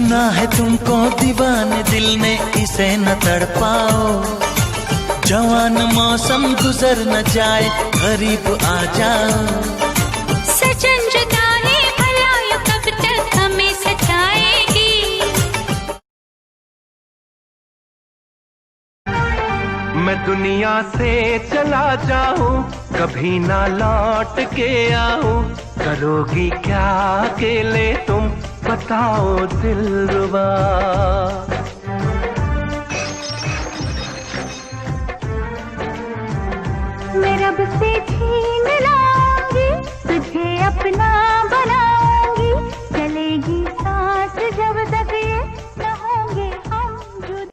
चुना है तुमको दीवाने दिल ने, इसे न तड़पाओ। जवान मौसम गुजर न जाए, करीब आ जाओ। सजन जुदाई भला ये कब तक हमें सताएगी। मैं दुनिया से चला जाऊं, कभी ना लौट के आऊं। करोगी क्या अकेले तुम, बताओ दिलरुबा। मैं रब से छीन लाऊंगी, तुझे अपना बनाऊंगी। चलेगी सांस जब तक ये न होंगे हम जुदा।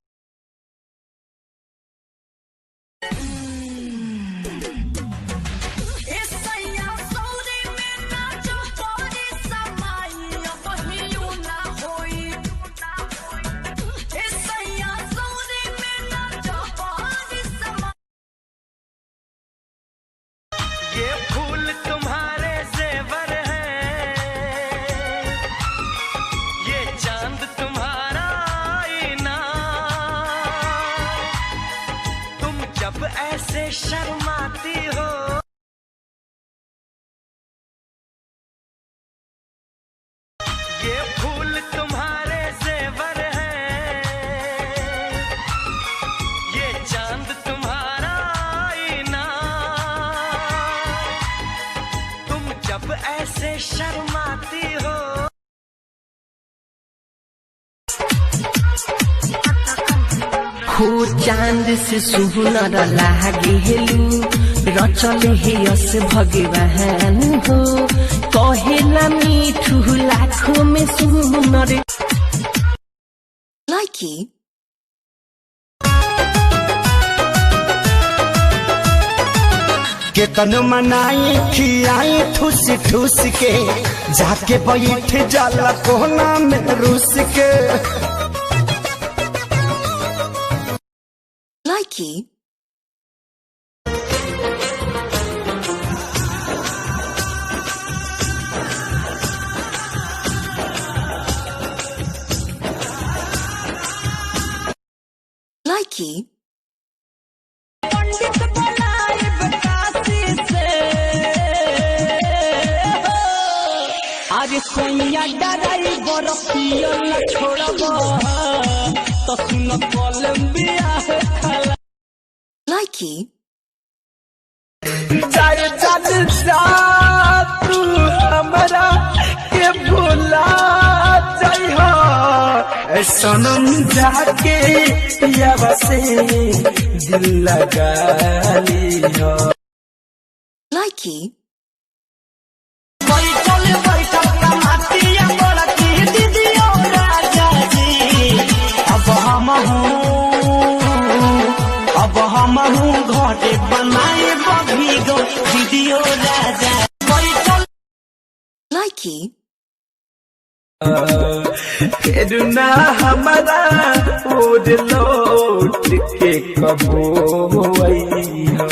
ये फूल तुम्हारे जेवर हैं, ये चांद तुम्हारा आईना। तुम जब ऐसे शर्माती हो, ये फूल तुम्हारे जेवर हैं, ये चांद तुम्हारा आईना। तुम जब ऐसे शर्माती हो। हो चांद से सुनर लागेलू, रचल हेयस भगवान हो। कहेला मीठू लाखों में सुनर। लाइकी केतन मनाई खियाई ठूस ठूस के, जाके बैठ जाला कोना में रूस के। लाइकी लाइकी पंडित बुलाए बकासी से, अरे सोनिया डराई बरफिया न छोड़ब, तो सुन कोलंबिया है खला। लाइकी जाए चल जा तू हमरा के भुला जाइहा, सनम जाके पियावा से दिल लगा लिया। लाइकी बैठल बैठल कमातिया बड़की दीदियो राजा जी। अब हम हूँ घरे बनाए बभी गो दीदियो राजा। बैठल लाइकी फिर ना हमारा ओर लौट के कबो अइहा।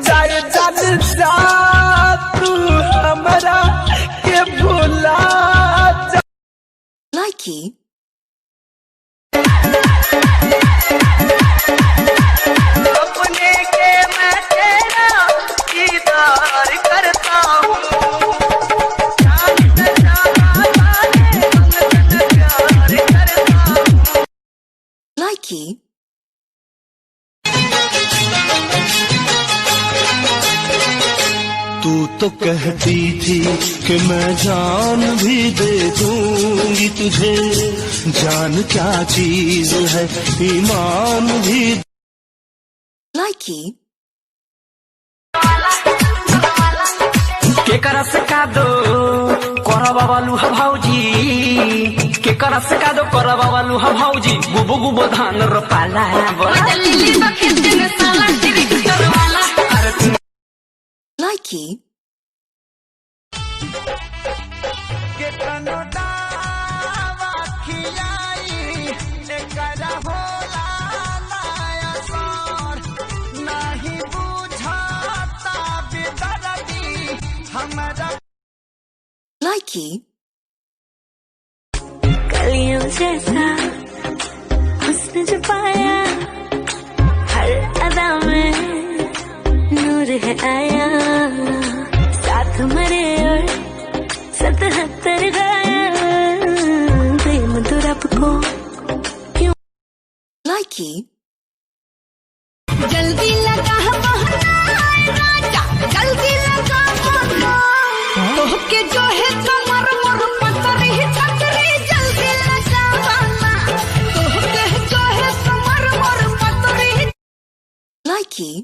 जाए चल जा तू हमरा के भुला जा। लाइकी अपने के मैं तेरा दीदार करता हूँ। लाइकी तू तो कहती थी कि मैं जान भी दे दूंगी तुझे। जान क्या चीज है, ईमान भी। लाइकी के करस का दो करबा वालू ह भौजी, के करस का दो करबा वालू ह भौजी। गुबो गुबो धान रोपाला लाइकी हमारा लाइकी कलियों जैसा हुस्न जो पाया, हर अदा में नूर है आया, साथ मरे और 77 गाया, प्रेम तो रब को क्यों likey, जल्दी लगा राजा, जल्दी लगा के जो है कमर मोर पतरी छतरी, जल्दी लगा के जो है कमर मोर पतरी। likey,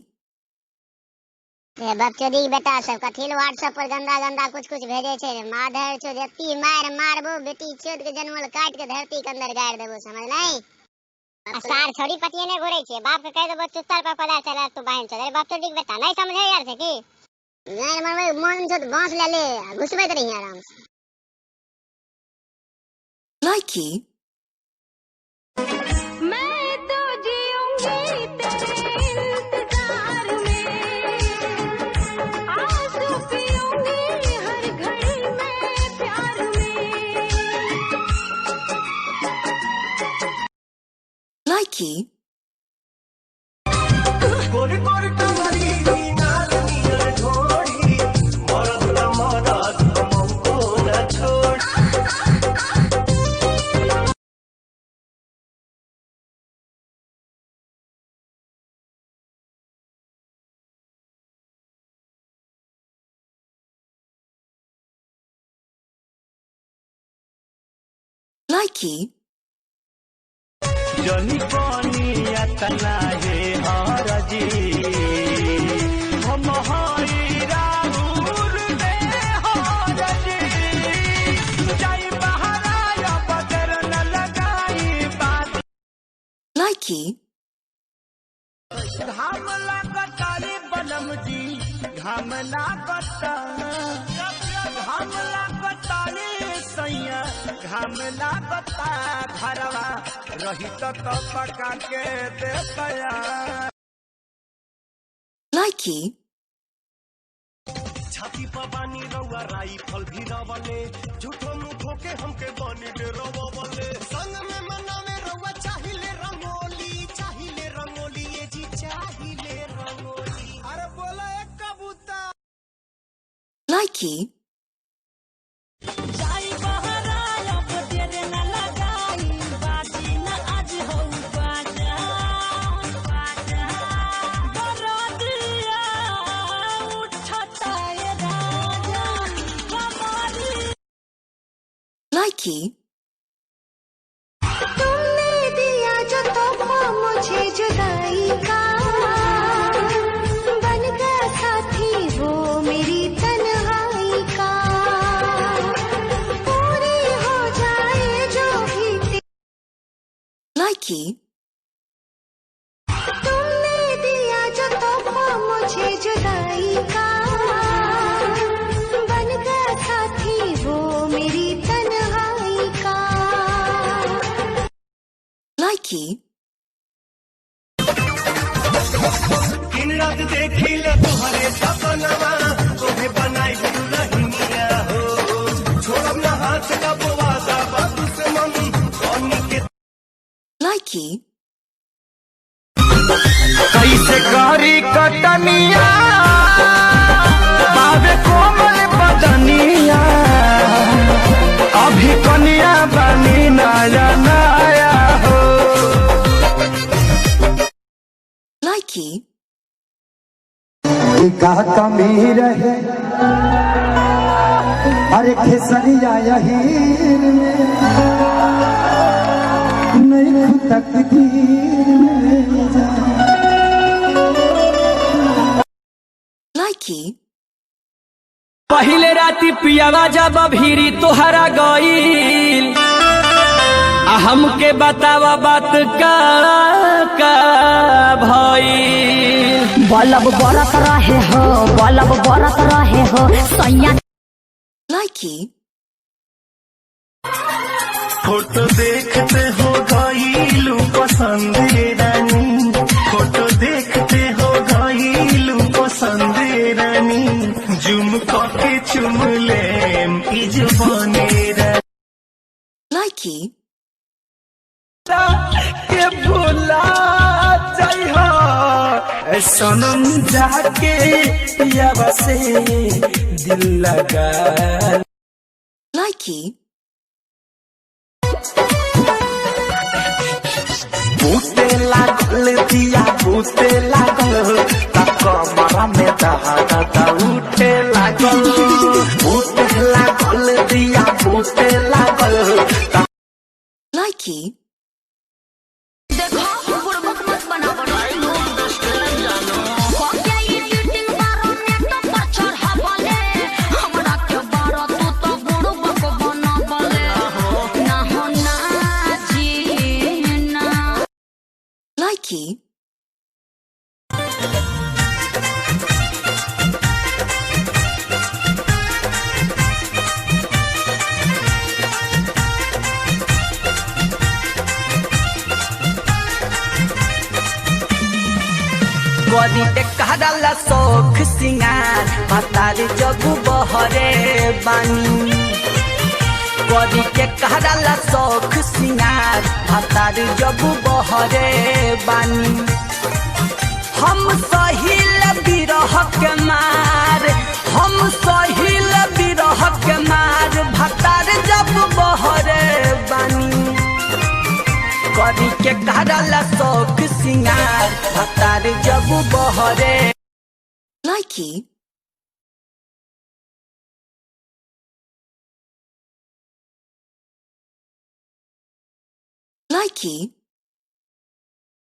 बकचोदी बेटा सब कथिल व्हाट्सएप पर गंदा गंदा कुछ भेजे छे। माधर चो जत्ती मार मारबो बेटी चोद के जनमल काट के धरती के अंदर गाड़ देबो, समझ नहीं। सार छोड़ी पतिये ने घोड़े छे, बाप के कह देबो चुत्तर पर पड़ा चला तू बहन चले। बाप चोदी बेटा नहीं समझे यार से की नहीं मनवे मन से बांस ले ले घुसबे रही आराम से। likey, मैं तो जीऊंगी तेरे इंतजार में, आंसू पीऊंगी हर घड़ी में प्यार में। likey, गोरी गोरी कमरी नाल नियर ढोड़ी, मरद न मरद हमको न छोड़। likey, जनी पानी अतना है हरजी, हम हरी राहुल ने हरजी, जाई बहरा या बदर न लगाई बात। likey, घाम लागता रे बनम जी, घाम लागता, घाम लागता रे सैया, घाम लागता, घरवा रही तो पका के देतया। likey, छाती पर बानी रउआ राइफल भी रवले, झूठो मुखो के हमके बानी दे रवले। संग में मनावे रउआ चाहिले रंगोली ये जी चाहिले रंगोली। अरे बोला एक कबूतर likey, जाई बहरा अब तेरे न लगाई, बाजी न आज हो बाजा, बाजा बरातिया उठता है राजा हमारी। likey, तुमने दिया जो तोहफा मुझे जुदाई का, बन गया साथी वो मेरी तन्हाई का, पूरी हो जाए जो भी likey, तुमने दिया जो तोहफा मुझे जुदाई का, बन गया साथी वो मेरी तन्हाई का। likey, दिन रात देखी ले तुम्हारे सपनवा, तोहे बनाई दुल्हनिया हो, छोड़ब ना हाथ का वादा बाबू से मन कौनी के। likey, कैसे करी कटनिया बाबे कोमल बदनिया, अभी कनिया बनी नया नया हो। likey, का कमी रहे अरे खेसरिया यही में, नहीं तकदीर में जा। likey, पहिले राती पियावा जब भीरी तोहरा गईल, हमके बतावा बात का भईल। बलब बरत रहे हो, बलब बरत रहे हो सैया। likey, फोटो देखते हो गईलू पसंद रानी, फोटो देखते हो गईलू पसंद रानी, जुम के चुम ले इजबाने रानी। likey, सनम जाके पियावा से दिल लगा likey, बूते लागल दिया बूते लागल तक मरा में दहा उठे लागल बूते लागल दिया बूते लागल likey, likey, गरी कहला शौख सिंगार पतार जब बहरे बानी गरी के कहला शौख सिंगार पतार जब बहरे बानी हम सहिल बिरह के मार हम सहिल बिरह के मार भतार जब बहरे बानी गरी के कहला शौख सिंगार भतार जब बहरे likey, likey,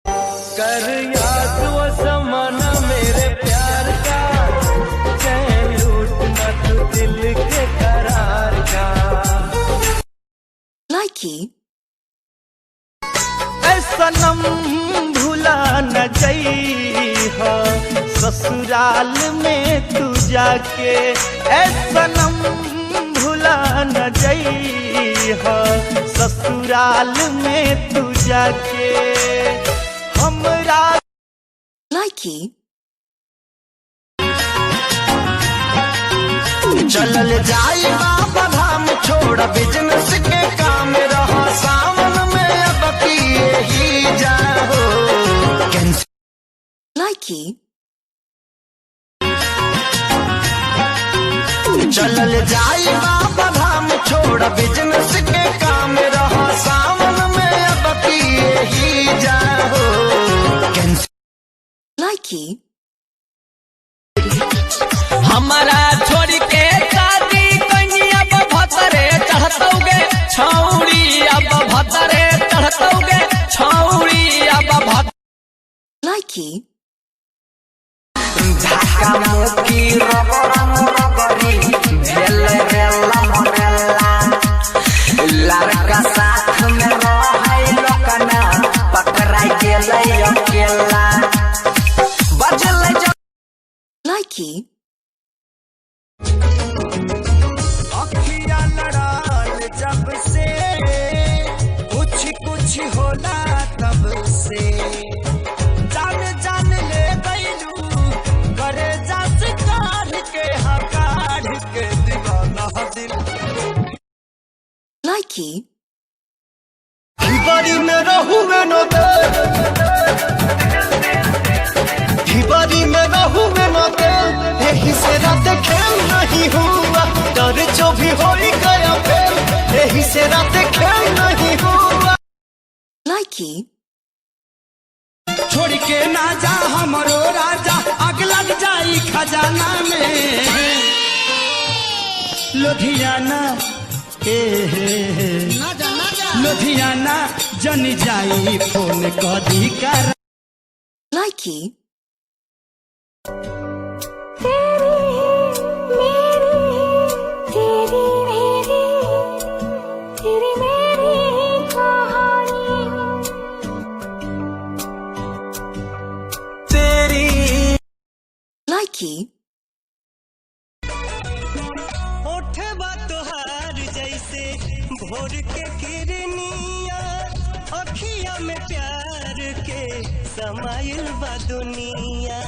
कर याद वो ज़माना मेरे प्यार का चैन लूटना तू दिल के करार का likey, सनम भुला न जइहा ससुराल में तू जाके सनम भुला न जइहा ससुराल में तू जाके हमरा likey, चलल जाए बाबा धाम छोड़ बिजनेस के काम रहा सावन में अब किए ही जाओ likey, चलल जाए बाबा धाम छोड़ बिजनेस के काम रहा सावन में अब किए ही जाओ likey, हमारा छोड़ के शादी कहीं अब भतरे चढ़तौगे छौड़ी अब भतरे चढ़तौगे छौड़ी अब भत likey, धक्का मुक्की रगड़म रगड़ी भेल रेला मरेला लड़का साथ में रहै लोकना पकड़ाई गेलै अकेला बजलै likey, अखियाँ लड़ाल जब से कुछ होला तब से जान जान ले गईलू करे जास काढ़ के हकाढ़ के दीवाना दिल likey, हिबारी में रहू में न दे हिबारी में रहू में न दे यही से रात खेल नहीं हुआ डर जो भी हो गया फेल यही से रात खेल नहीं हुआ likey, छोड़ के ना जा हमरो राजा आग लग जाई खजाना में लुधियाना लुधियाना जन जाई फोन कदी कर likey, तेरी मेरी कहानी तेरी likey, होठे बा तोहार जैसे भोर के किरनिया अखिया में प्यार के समाइल बा दुनिया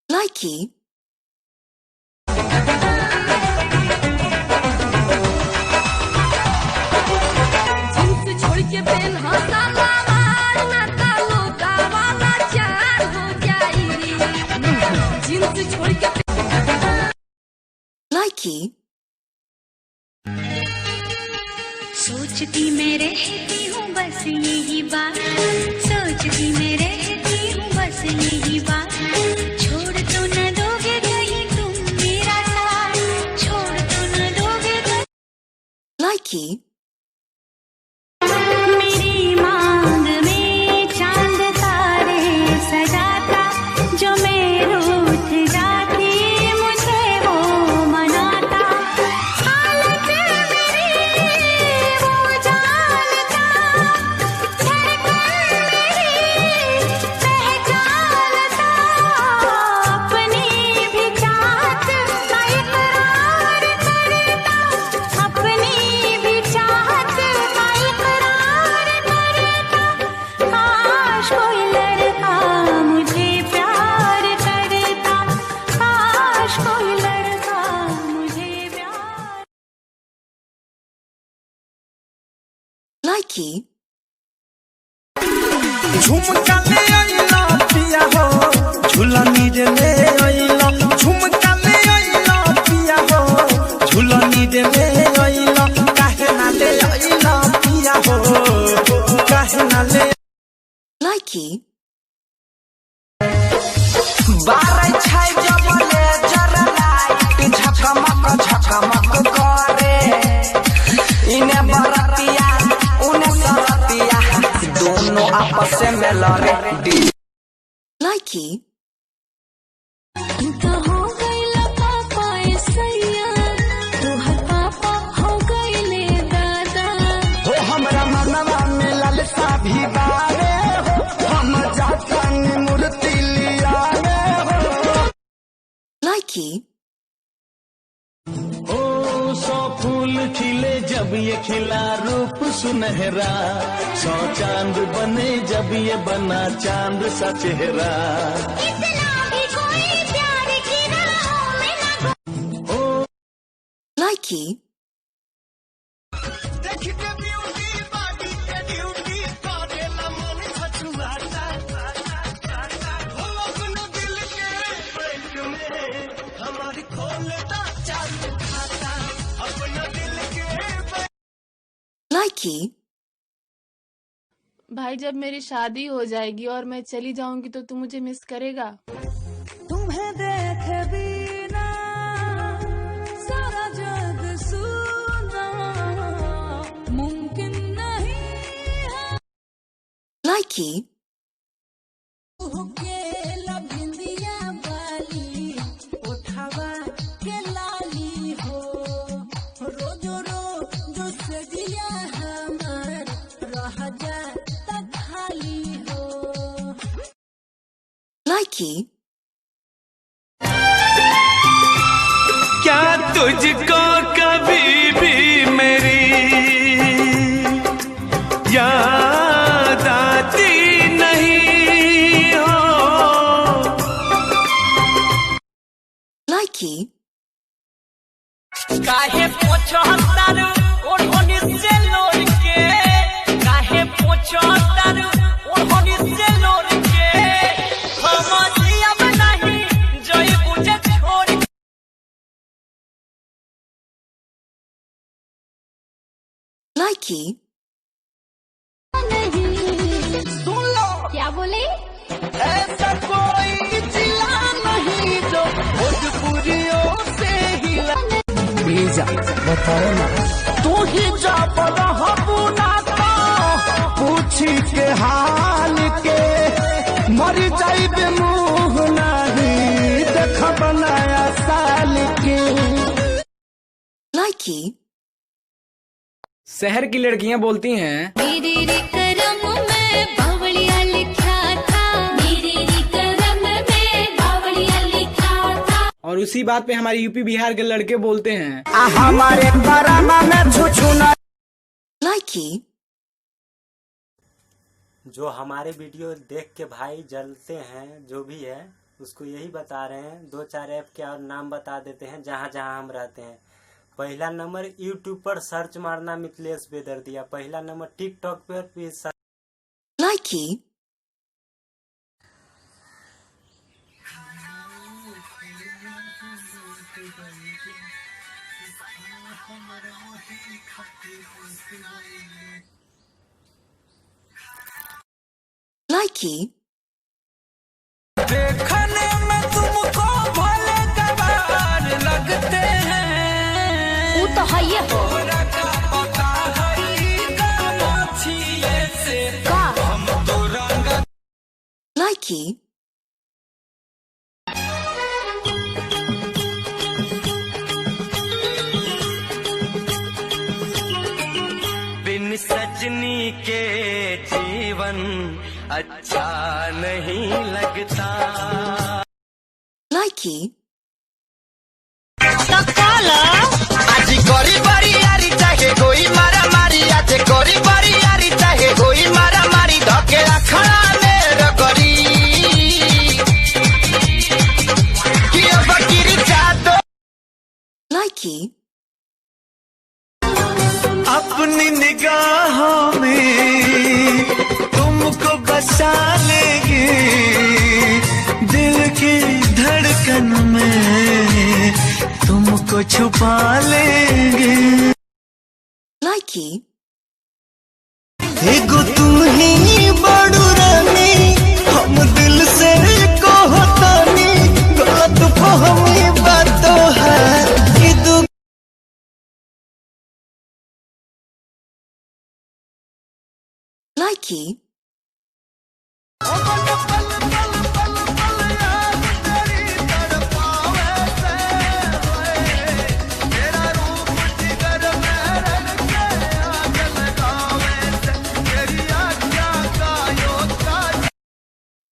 likey, जींस छोड़ के पेन हंसा वाला ना तालो का वाला चा सोचती मैं रहती हूँ बस यही बात, सोचती मैं रहती हूँ बस यही बात, छोड़ तो न दोगे कहीं तुम मेरा साथ, छोड़ तो न दोगे कहीं। Likey. मेरी मांग में चांद तारे सजाता, जो मैं रूठ जाती मुझे वो मनाता, हालत मेरी वो जानता, धड़कन मेरी पहचानता, अपनी भी चाहत का इकरार करता, अपनी भी चाहत का इकरार करता, काश कोई लड़का मुझे प्यार करता, काश कोई लड़का मुझे प्यार। Likey. झुमका ले आइला पिया हो, झूलनी रे ले आइला, झुमका ले आइला पिया हो, झूलनी रे ले आइला, काहे ना ले आइला पिया हो, काहे ना ले। Likey. बारह छाई जबले जरा लाइट झकमक झकमक करे, इन्हें बरतिया उन्हें सरतिया, दोनों आपस में लड़े। Likey. तो हो गईला पापा ऐसैया, तोहर पापा हो गईले दादा, हो हमरा मनवा में ललसा भी बारे हो, हम जातनी मूर्ति लिया हो। Likey. ओ 100 फूल खिले जब ये खिला रूप सुनहरा, 100 चांद बने जब ये बना चांद सा चेहरा। इतना भी कोई प्यार की राहों में ना Likey. देख के ब्यूटी बाडी के ड्यूटी करेला मन छछुआता, हो अपने दिल के बैंक में हमारी खोलता चालू खाता, अपना दिल के। Likey. भाई जब मेरी शादी हो जाएगी और मैं चली जाऊंगी तो तू मुझे मिस करेगा? तुम्हें देख बिना सारा जग सुना मुमकिन नहीं है। Likey. के लभिंदिया वाली उठावा के लाली हो, रोजो रोजो सजिया हमार रह जाता खाली हो। Likey. क्या तुझको कभी भी मेरी याद आती नहीं हो? Likey. काहे पोछतार ओढ़नी से लोर के, काहे पोछतार ओढ़नी से लोर के, हम जियब नहीं जई बुझे छोड़। Likey. सुन लो, क्या बोले? ऐसा कोई जिला नहीं जो भोजपुरियों से हिला। बताओ ना, तू ही जब रहबू ना तो पूछी के हाल के, मर जाइबे मुँह नहीं देखब नया साल के। Likey. शहर की लड़कियां बोलती हैं, मेरे रे करम में बावड़िया लिखा था, मेरे रे करम में बावड़िया लिखा था। और उसी बात पे हमारे यूपी बिहार के लड़के बोलते हैं, हमारे करामा में छुछुना। Likey. जो हमारे वीडियो देख के भाई जलते हैं, जो भी है उसको यही बता रहे हैं, 2-4 ऐप के और नाम बता देते हैं जहाँ जहाँ हम रहते हैं। पहला नंबर यूट्यूब पर सर्च मारना मिथिलेश बेदर्दिया, पहला नंबर टिकटॉक पर भी सर्च। Likey. Likey, देखने में तुमको भले गवार लगते हैं, वो तो है ये हो तोरा का पता हरी का माछिए से का हम तो रंग Likey, बिन सजनी के जीवन अच्छा नहीं लगता। Likey, तो काला आज गोरी बारी यारी चाहे कोई मारा मारी, आज गोरी बारी यारी चाहे कोई मारा मारी, धोके अखड़ा में रगड़ी कि अब गिर जादो। Likey, अपनी निगाहों में तुमको बसा लेंगे, दिल की धड़कन में तुमको छुपा लेंगे। Likey, एगो तू ही बड़ू रानी, हम दिल से कहतानी, गलत फहमी बातों है कि तू Likey,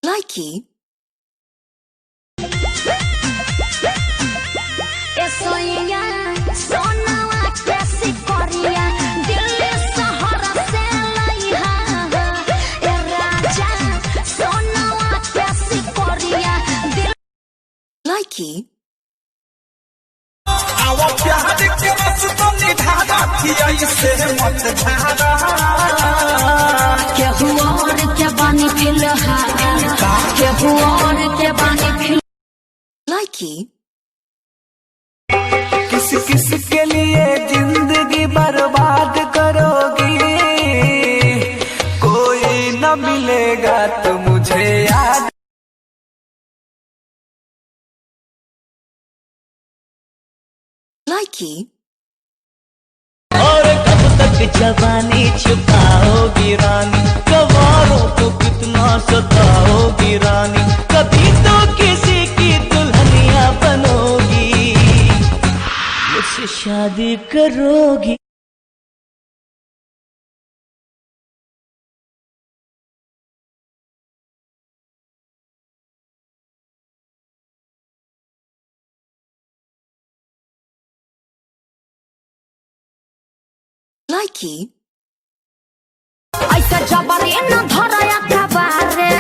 Likey, ए सोइया सोनावा कैसी कोरिया दिल्ली शहर से लइहा ए राजा सोनावा कैसी कोरिया दिल Likey, आवा प्यार के बस तो निधारा किया इससे मत झाड़ा, के हुआ और के बानी फिलहाल के हुआ और के बानी फिल Likey, किस किस के लिए जिंदगी बर्बाद करोगी, कोई न मिलेगा तो मुझे याद। Likey, और कब तक जवानी छुपाओगी रानी, गवारों को कितना सताओगी रानी, कभी तो किसी की दुल्हनिया बनोगी, मुझसे शादी करोगी। Likey, ऐसा जबरी न धराया कबारे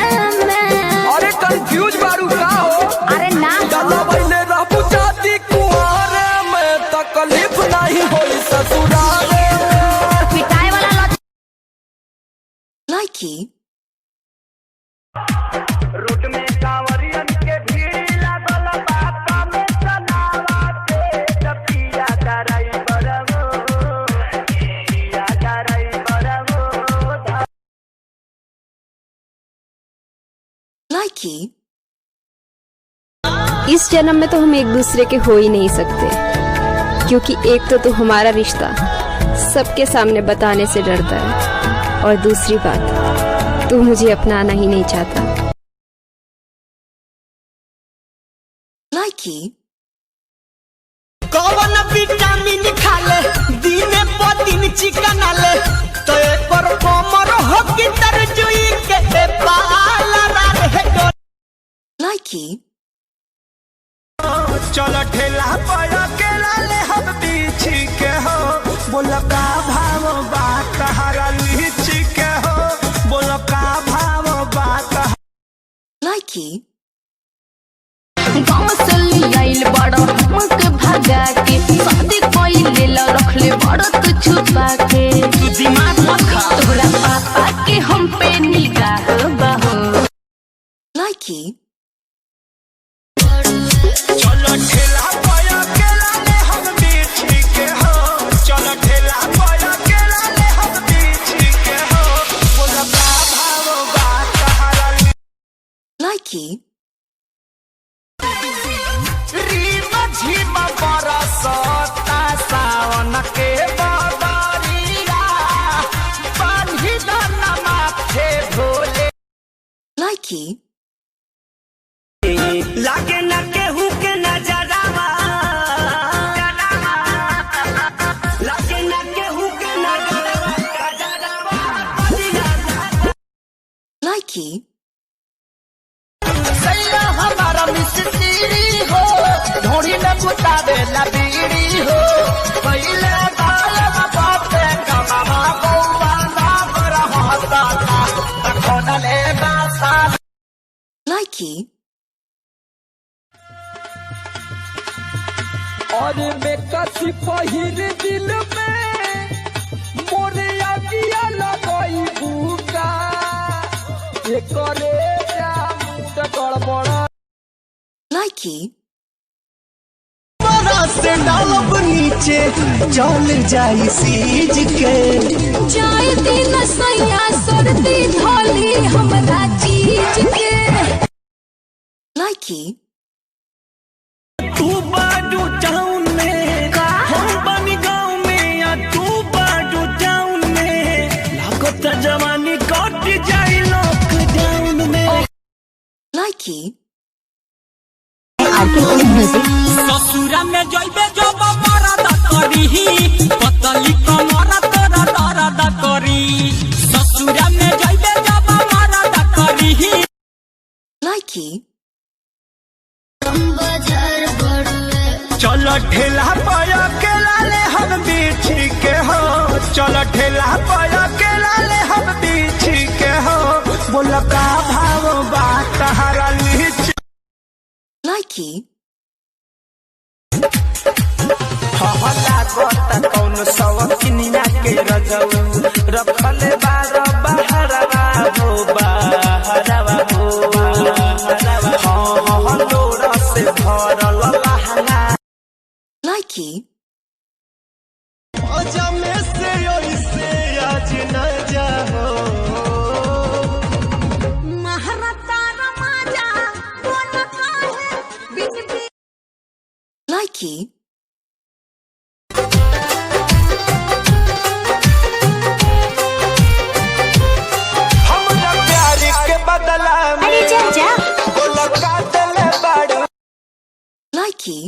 में अरे कंफ्यूज बारू का हो, अरे ना दादा बहने रहू जाती कुआरे में, तकलीफ नहीं होई ससुराले में। पिटाई वाला लत Likey, रोड में कांवरियन के भीड़ लागल, बाता में सनावा के पिया डराई बरवो, पिया डराई बरवो। Likey, इस जन्म में तो हम एक दूसरे के हो ही नहीं सकते, क्योंकि एक तो तू हमारा रिश्ता सबके सामने बताने से डरता है, और दूसरी बात तू मुझे अपनाना ही नहीं चाहता। Likey, कौन विटामिन खा ले, दिन पर दिन चिकन आले, तो एक पर कोमर हो कि तरजुई के पाला रहे। Likey, चल ठेला पर अकेला ले हम पीछी के हो, बोल का भाव बात हरा लीची के हो, बोल का भाव बात। Likey, गाँव से लियाइल बड़ा हमके भगा के शादी कोई लेला रख ले बड़ा तू छुपा के तू दिमाग मत खा। तोरा पापा के हम पे निगाह बहो Likey, चल ठेला पर अकेला ले हम पीछी के हो, Likey, लागे न केहू के नजरावा, लागे न केहू के नजरावा। Likey, सैया हमारा मिस्त्री हो, ढोड़ी में बुता दे लबीड़ी हो, पहले बाल बापे कमावा बउआ ना रहता था, तखन ले बासा। Likey, और मैं कसी पहिर दिल में मोरे आगिया लगई भूका, ये करे मुंड गड़बड़। Likey, से डालब नीचे चल जाई सीज के, जाए दिन सैया सर्दी धोली हमरा चीज के। Likey, तू बाडू टाउन में, हम बनी गाँव में, या तू बाडू टाउन में, लागत जवानी कट जाई लॉकडाउन में। Likey, ससुरा में जइबे जब मरद करी पतली कमर तोरा दर्द करी ससुरा में जइबे जब मरद करी Likey, चलो ठेला पाया के लाले हम बीछी के हो, चलो ठेला पाया के लाले हम बीछी के हो, बोला का भाव बात हरा नीचे। Likey, हला गोता कौन सवकिनिया के रजऊ रखले बार बहरवा हो बहरवा हो हाँ लोरा से भरल लहंगा। Likey, आजा में से ओइसे आज न जाओ, महारता रमाजा कोन काहे बिन बिन। Likey, हमरा प्यार के बदला में बोला का दिले बाड़ू। Likey,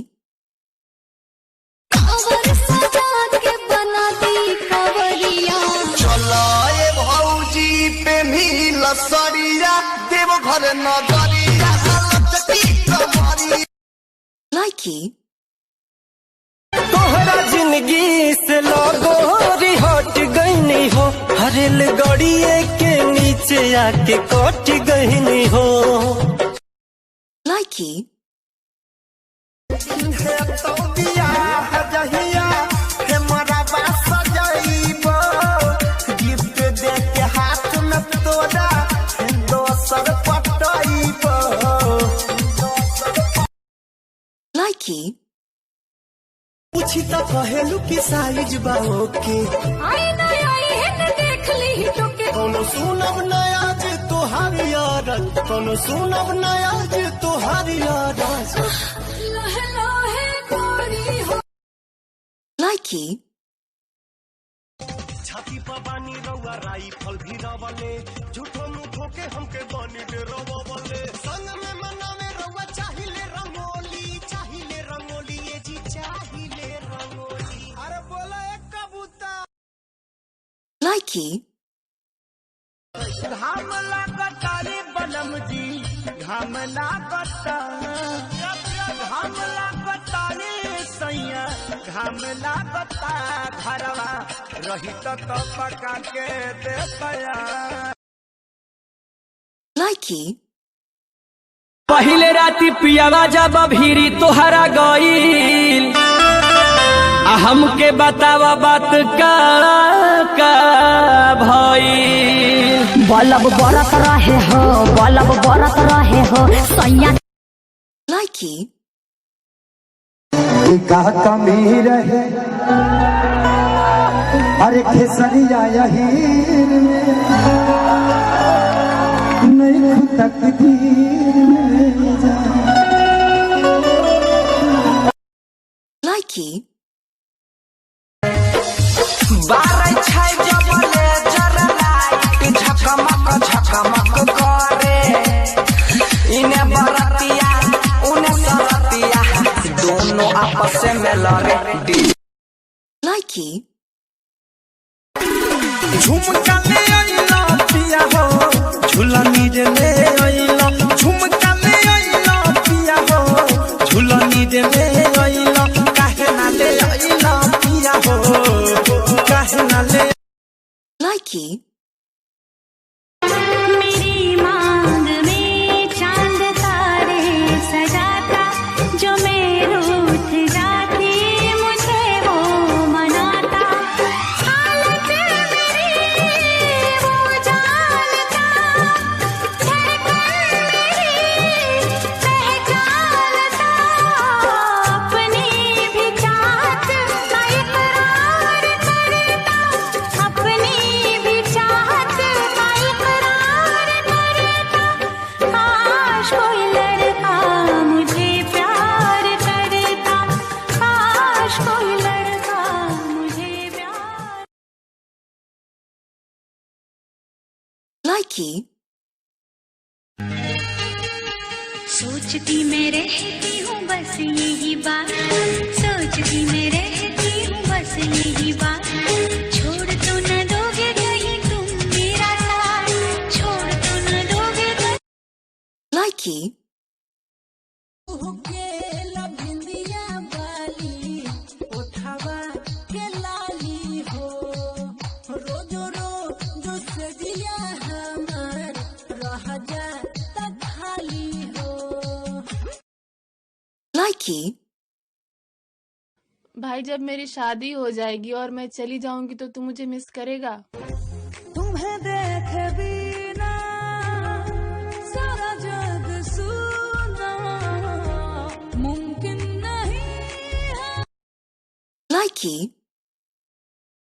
कवर सजा के बना दी कवरिया, चलो ये भौजी पे मिल सरिया, देव घर नगरिया लचकी कमरिया। Likey, तोहरा जिंदगी से लगोरी हट गईनी हो, हरेल गड़िए के नीचे आके कट गईनी हो। Likey, है तो दिया जहिया हे मोरा बास सजाइबो, गिफ्ट दे के हाथ में तोरा दोसर पटाइबो। Likey, पूछी तो कहेलू की साइज बा ओके, आई ना आई है न देख ली तो के। कोनो सुनब नया जे तोहारी यार, कोनो सुनब नया जे तोहारी यार। लहे लहे गोरी हो। Likey, छाती पर बानी रउआ राइफल भी रवले, झूठो मुठो के हमके बानी दे रवले, संग में मनावे रउआ चाहिले रंगोली, चाहिले रंगोली ये जी चाहिले रंगोली। अरे बोला एक कबूतर। Likey, घाम लागता रे बनम जी, घाम लागता, घाम लागता रे सैया, घाम लागता, घरवा रही तो पका के देतया। Likey, पहिले राती पियावा जब भीरी तोहरा गईल हमके बतावा बात का भईल बलब बरत रहे हो, बलब बरत रहे हो सैया। Likey, का कमी रहे अरे खेसरिया यही नहीं तकदीर में जा। Likey, बारह छाई जबले जरा लाइट झकमक झकमक करे आपस में लड़े Likey. झुमका ले आइला पिया हो झूलनी रे ले आइला झुमका ले आइला पिया हो झूलनी रे ले आइला काहे ना ले आइला पिया हो काहे ना ले Likey. मेरी मांग में चांद तारे सजाता जो मैं रूठ जाती मुझे वो मनाता हालत मेरी वो जानता धड़कन मेरी पहचानता अपनी भी चाहत का इकरार करता अपनी भी चाहत का इकरार करता काश कोई लड़का मुझे प्यार करता काश कोई लड़का मुझे प्यार Likey. सोचती मैं रहती हूँ बस यही बात सोचती मैं रहती हूँ बस यही बात छोड़ तो न दोगे कहीं तुम मेरा साथ छोड़ तो न दोगे कहीं Likey. Likey. भाई जब मेरी शादी हो जाएगी और मैं चली जाऊंगी तो तू मुझे मिस करेगा? तुम्हें देख बिना सारा जग सुना मुमकिन नहीं है Likey.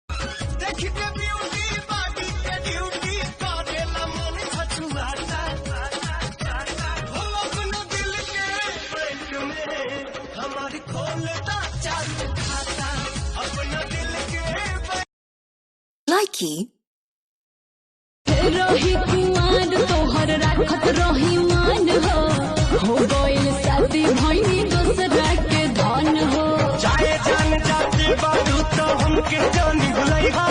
देखते ब्यूटी बॉडी के ड्यूटी करेला मन छछुआता हो अपना दिल के बैंक में हमारी खोलता चालू खाता अपना दिल के Likey. रही कुमार तोहर राखत रही मान हो गइल शादी भइनी दूसरा के धन हो चाहे जान जाते बारू तो हमके जानी भुलाई हो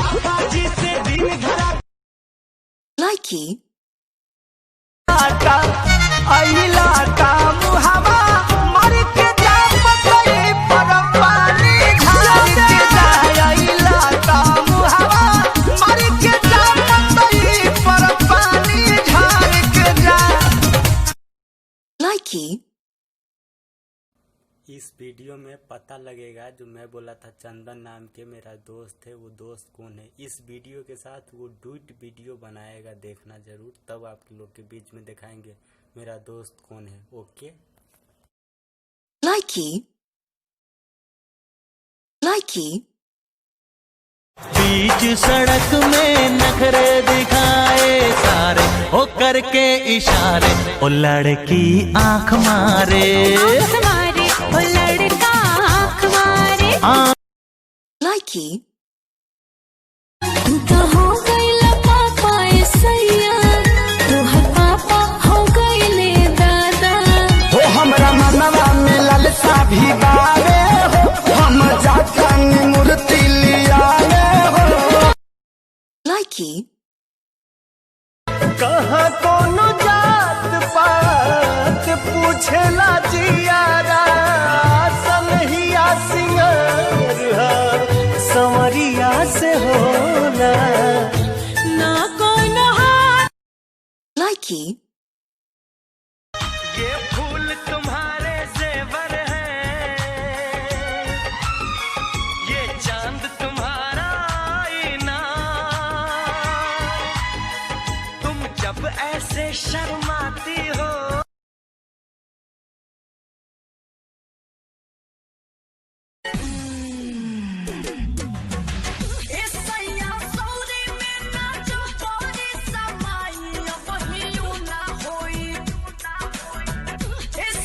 पापा जी से दिन धरा Likey. आइला का मुहावा मर के जा पतई पर पानी झाड़ के जा आइला का मुहावा मर के जा पतई पर पानी झाड़ के जा Likey. इस वीडियो में पता लगेगा जो मैं बोला था चंदन नाम के मेरा दोस्त है वो दोस्त कौन है। इस वीडियो के साथ वो डुइट वीडियो बनाएगा, देखना जरूर, तब आप लोग के बीच में दिखाएंगे मेरा दोस्त कौन है। ओके Likey. Likey. बीच सड़क में नखरे दिखाए सारे हो करके इशारे ओ लड़की आंख मारे मारे वो लड़का आँख मारे Likey. तू तो हो गइल पापा सैया तोहर पापा हो गइले दादा हो हमरा मनवा में ललसा भी बावे हो हम जातानी मूर्ति लियावे हो Likey. कहाँ कोनो जात पात पूछेला जियारा सनहिया सिंगार संवरिया से होला ना कोनो हाथ Likey. ये फूल तुम्हारे जेवर है ये चांद तुम्हारा आईना तुम जब ऐसे शर्माती हो सैया सौरे में नाचो तोरी समाई बहियो ना होई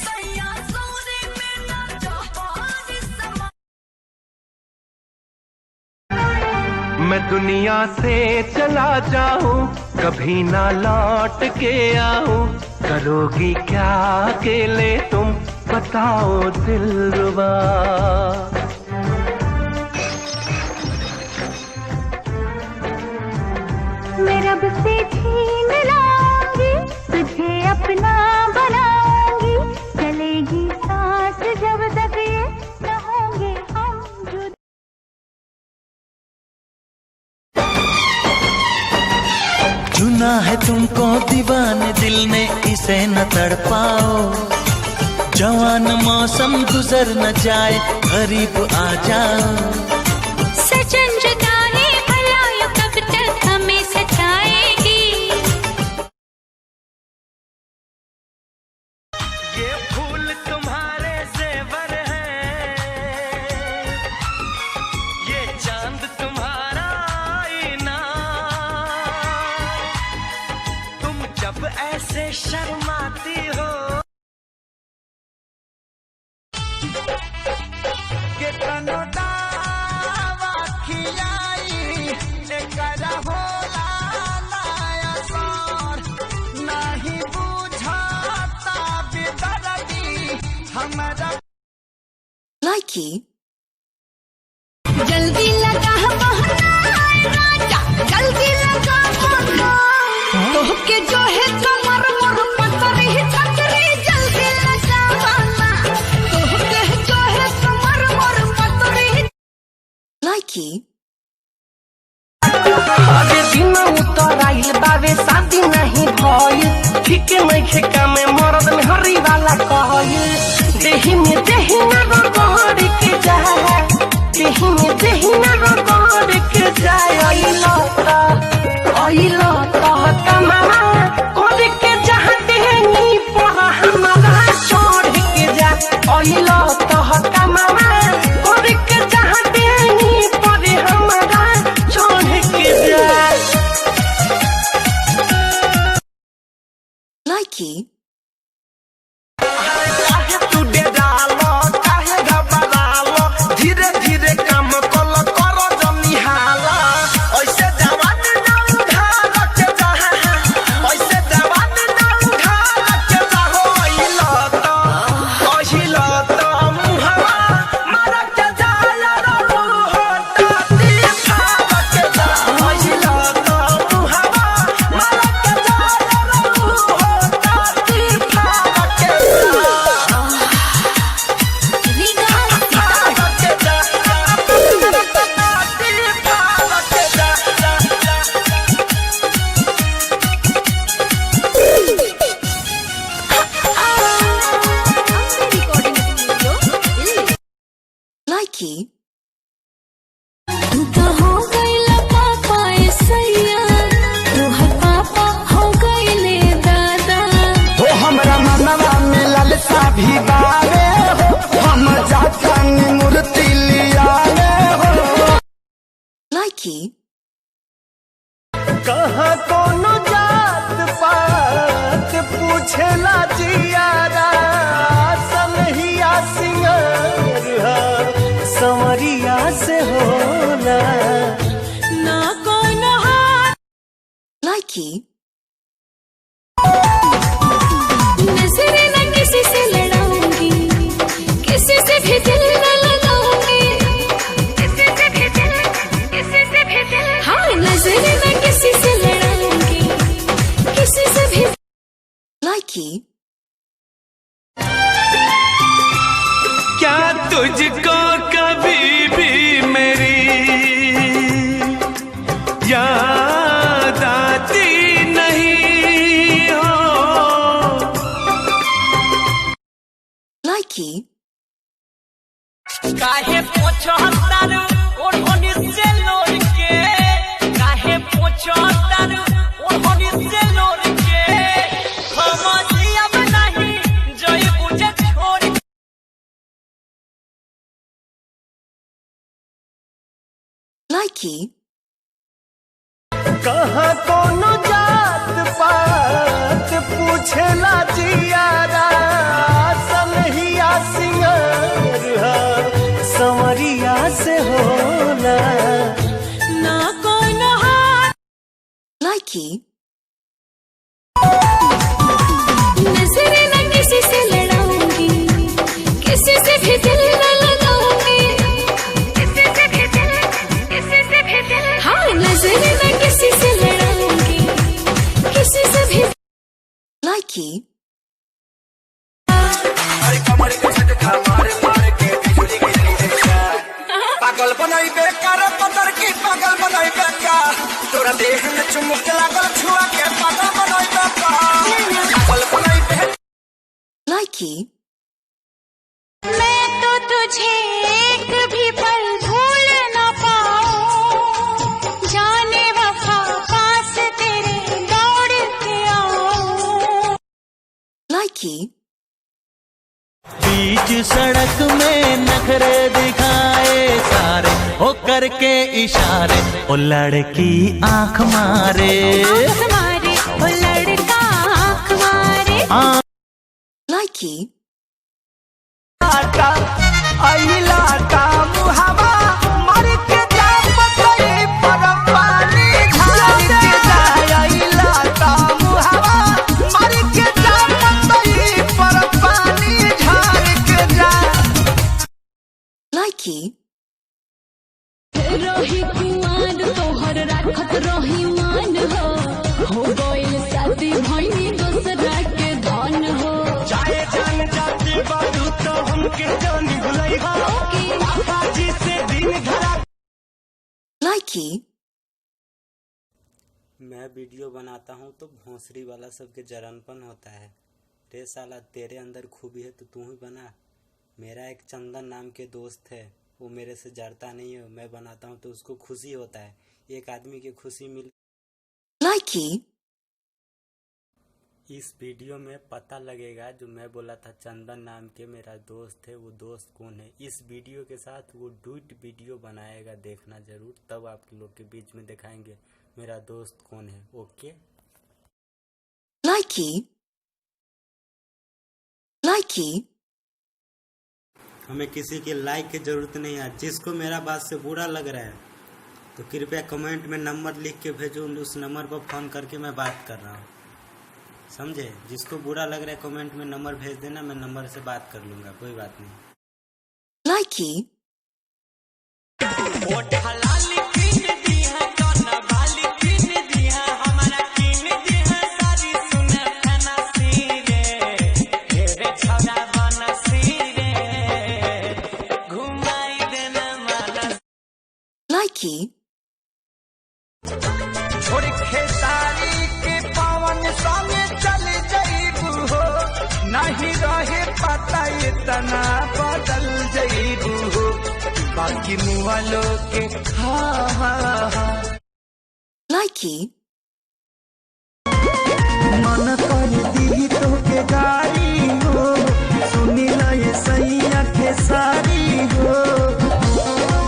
सैया सौरे में नाचो तोरी समाई मैं दुनिया से चला जाऊं कभी ना लौट के आऊं करोगी क्या अकेले तुम बताओ दिलरुबा। मैं रब से छीन लाऊंगी, तुझे अपना बनाऊंगी, चलेगी सांस जब तक ये न होंगे हम जुदा। चुना है तुमको दीवाने दिल ने, इसे न तड़पाओ। जवान मौसम गुजर न जाए, करीब आ जाओ। सजन जुदाई भला ये कब तक हमें सताएगी। ये फूल तुम्हारे जेवर है, ये चांद तुम्हारा आईना। तुम जब ऐसे शर्माती हो के तनो दावा खिलाई, एकरा होला नाया सर, नहीं बुझाता बेदर्दी हमारा। Likey, जल्दी लगा राजा, जल्दी लगा तोहके जो है कमर मोर पतरी छतरी, जल्दी लगा तोहके जो है कमर मोर पतरी। Likey, अरे दिन उतर आइल बावे शादी नहीं भइल, ठीक नहीं काम में मरद में हरी वाला कहल। देही में देही ना रगड़ के जाए, देही में देही ना रगड़ के जाए। अइलो तो कमावा कर के जहाँ देनी पर हमारा छोड़ के जा। अइलो तो कमावा कर के जहाँ देनी पर हमारा छोड़ के जा। Likey, तू डालो काहे घबरालो, धीरे धीरे काम कलो करो जमी हाला। ऐसे जवान ना उधार के जा, ऐसे जवान ना उधार के जा। अहिलो तो मुहवा मार के जा रो होता दिखा के जा। अहिलो तो मुहवा मार के जा रो होता दिखा के जा। Likey, तू तो हो गईला पापा ऐसैया, तोहर पापा हो गईले दादा। हो हमरा मनवा में ललसा भी बावे हो, हम जातनी मूर्ति लियावे हो। Likey, कहाँ कोनो जात पात पूछेला जियारा, सनहिया सिंगार संवरिया से होला ना कोनो हाथ। Likey, नजर न किसी से लड़ाऊंगी, किसी से भी दिल न लगाऊंगी, किसी से भी दिल, हाँ नजर न किसी से लड़ाऊंगी, किसी से भी। Likey, क्या तुझको कभी भी मेरी याद आती नहीं हो। Likey, काहे पोछतार ओढ़नी से लोर के, काहे पोछतार ओढ़नी से लोर के, हम अब नहीं जय बुझे छोड़। Likey, कहाँ कोनो जात पात पूछेला जियारा, सनहिया सिंगार संवरिया से होला ना कोनो हाथ। Likey, नजर न किसी से लड़ाऊंगी, Likey. पागल बनाई बेकार पतर की पागल बनाई बेकार तोरा देह में चुमुक लागल छुआ के पागल बनाई बेकार पागल बनाई बेकार Likey. मैं तो तुझे एक भी पल भूल न पाऊं, जाने वफा पास तेरे दौड़ के आऊं। Likey. बीच सड़क में नखरे दिखाए सारे हो करके इशारे ओ लड़की आंख मारे आंख मारे ओ लड़का आंख मारे। Likey. आइला का मुहावा मर के जा पतई पर पानी झाड़ के जाए आइला का मुहावा मर के जा पतई पर पानी झाड़ के जाए। Likey. रही कुआर तोहर राखत रही मान हो गइल शादी भइनी दोसरा के धन हो। चाहे जान जाती बातू तो हमके जानी भुलाई हो पापा जी से दिन धरा। Likey. मैं वीडियो बनाता हूँ तो भोंसरी वाला सबके जरनपन होता है। रे साला तेरे अंदर खूबी है तो तू ही बना। मेरा एक चंदन नाम के दोस्त है, वो मेरे से जरता नहीं है। मैं बनाता हूँ तो उसको खुशी होता है। एक आदमी की खुशी मिल। Likey. इस वीडियो में पता लगेगा जो मैं बोला था चंदन नाम के मेरा दोस्त है, वो दोस्त कौन है। इस वीडियो के साथ वो डूट वीडियो बनाएगा, देखना जरूर, तब आप लोग के बीच में दिखाएंगे मेरा दोस्त कौन है। ओके। Likey. Likey. हमें किसी के लाइक की जरूरत नहीं है। जिसको मेरा बात से बुरा लग रहा है तो कृपया कमेंट में नंबर लिख के भेजो, उस नंबर पर फोन करके मैं बात कर रहा हूँ, समझे। जिसको बुरा लग रहा है कमेंट में नंबर भेज देना, मैं नंबर से बात कर लूंगा, कोई बात नहीं। Likey. Likey. छोड़ खेसारी के पावन संगे चल जईबू हो नहीं रहे पता इतना बदल जईबू हो बाकी मुआलो के Likey. मन कर दी तो के गारी हो सुनी ना ये सैया खेसारी हो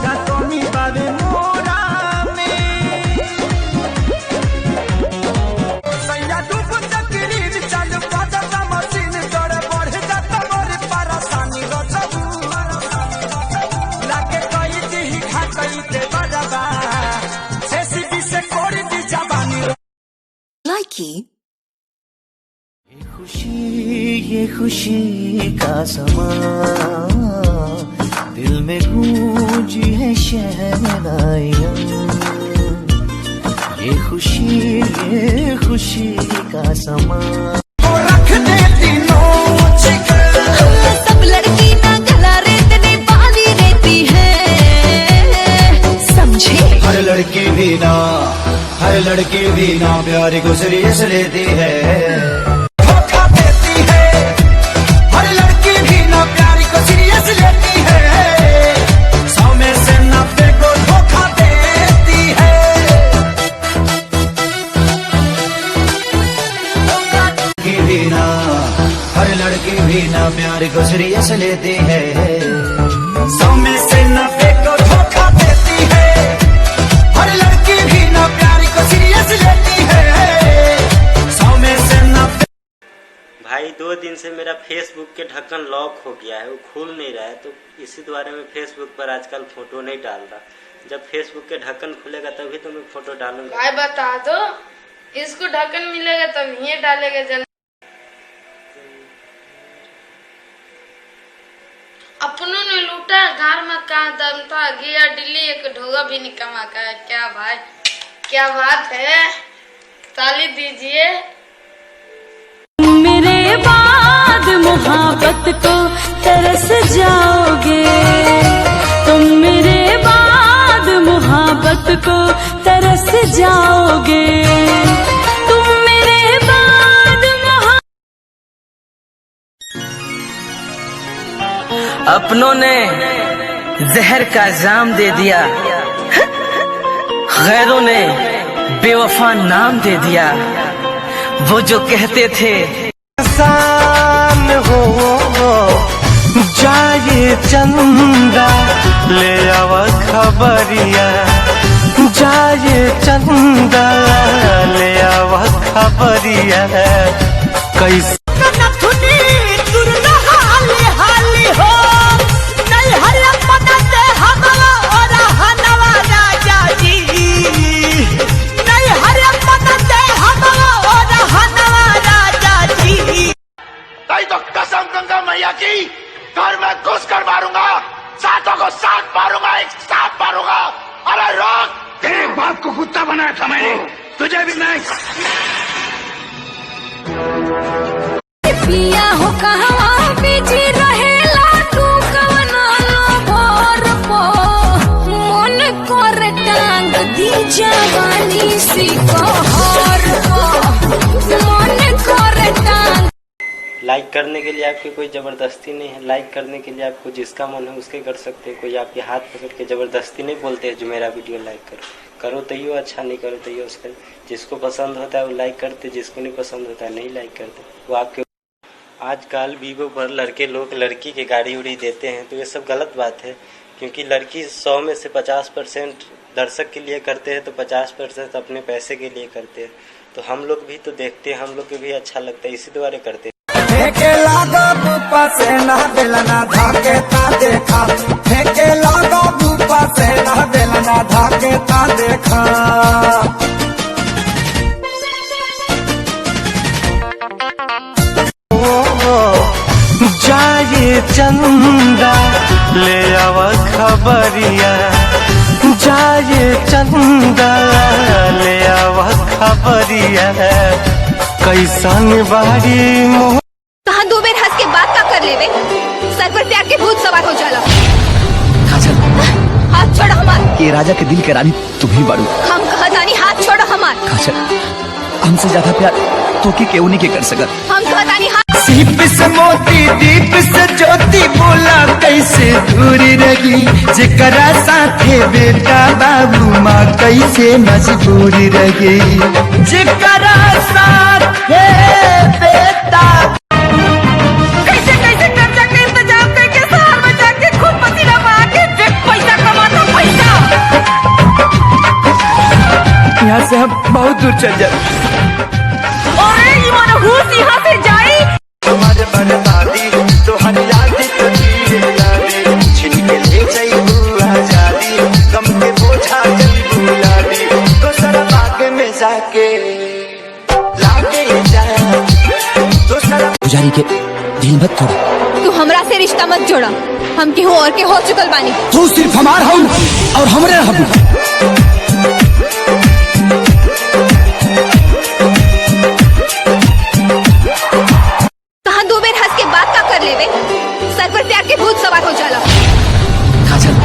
का कमी बाबे मोरा में सैया डूब चक्री चल पता मशीन तोड़ बढ़ जाता मोर परेशानी रो सबू लागे कई दी खा कई दे बजाबा सेसीबी से कोड़ दी जवानी। Likey. ये खुशी का समा दिल में गूंजी है शहनाइयाँ। ये खुशी का समा रख देती नोच सब लड़की ना गला रेतने वाली रहती है, समझे। हर लड़की भी ना प्यार को सीरियस लेती है। धोखा देती है हर लड़की भी ना प्यार को सीरियस लेती है 100 में से 90 को धोखा देती है। हर लड़की भी ना प्यार को सीरियस लेती है। 100 में से 90 को धोखा देती है हर लड़की भी ना प्यार को सीरियस लेती है 100 में से 90। भाई 2 दिन से मेरा फेसबुक के ढक्कन लॉक हो गया है, वो खुल नहीं रहा है, तो इसी द्वारा मैं फेसबुक पर आजकल फोटो नहीं डाल रहा। जब फेसबुक के ढक्कन खुलेगा तभी तो मैं फोटो डालूंगा। भाई बता दो, इसको ढक्कन मिलेगा तब ये डालेगा। जल अपनों ने लूटा, घर में कहाँ दम था, गया दिल्ली, एक ढोगा भी नहीं कमा का। क्या भाई, क्या बात है, ताली दीजिए। मेरे बाद मोहब्बत को तरस जाओगे, तुम मेरे बाद मोहब्बत को तरस जाओगे, तुम मेरे बाद अपनों ने जहर का जाम दे दिया, गैरों ने बेवफा नाम दे दिया। वो जो कहते थे आसान हो जाए चंदा ले आव खबरिया, जाए चंदा ले आव खबरिया कैसे तो कसम गंगा मैया की घर में घुस कर मारूंगा, सातों को साथ मारूंगा, एक साथ मारूंगा। अरे रोक, तेरे बाप को कुत्ता बनाया था मैंने, तुझे भी नहीं। पिया हो कहाँ बिजी रहेला तू कवना लोभर पो, मन कर टांग दी जवानी सी कहर पो, मन कर टांग। लाइक करने के लिए आपकी कोई ज़बरदस्ती नहीं है। लाइक करने के लिए आपको जिसका मन है उसके कर सकते हैं। कोई आपके हाथ पकड़ के ज़बरदस्ती नहीं बोलते हैं जो मेरा वीडियो लाइक करो तो ही अच्छा, नहीं करो तो ही उसका। जिसको पसंद होता है वो लाइक करते, जिसको नहीं पसंद होता है नहीं लाइक करते, वो आपके। आजकल वीवो पर लड़के लोग लड़की के गाड़ी उड़ी देते हैं, तो ये सब गलत बात है, क्योंकि लड़की 100 में से 50% दर्शक के लिए करते हैं, तो 50% अपने पैसे के लिए करते हैं। तो हम लोग भी तो देखते हैं, हम लोग को भी अच्छा लगता है, इसी द्वारा करते हैं। फेंके लागा बुपा से ना बेलना धाके ता देखा, फेंके लागा बुपा से ना बेलना धाके ता देखा। जाए चंदा ले आव खबरिया, जाए चंदा ले आव खबरिया कैसन बारी मोह। कहाँ दो बेर हंस के बात का कर लेवे, सर पर प्यार के भूत सवार हो जाला। हाथ छोड़ो हमार। ये राजा के दिल के रानी तुम ही बाड़ू। हम कहतानी हाथ छोड़ो हमार। काजल, हमसे ज्यादा प्यार तो की केहू नहीं के कर सकत। हम कहतानी हाथ। सीप से मोती दीप से ज्योति बोला कैसे दूरी रही, जेकरा साथे बेटा बाबू माँ कैसे मजबूरी रही, जेकरा साथे बेटा कैसे कैसे कर्जा के इंतजाम करके शहर में जाके खूब पसीना बहा के पैसा कमाता पैसा। यहाँ से हम बहुत दूर चल जाए। अरे ये मनहूस यहाँ से जाए। हमारे बर्बादी तो हर यादी तो यादी छिन के ले जाई आजादी, गम के बोझा जल बुलादी तो सारा बाग में जाके लागे जा तो सारा। पुजारी के दिल मत तोड़। तू हमरा से रिश्ता मत जोड़ा, हम केहू और के हो चुकल बानी। तू सिर्फ हमार हो और हमरे रहबू। कहाँ दो बेर हंस के बात का कर लेवे, सर पर प्यार के भूत सवार हो जाला। काजल,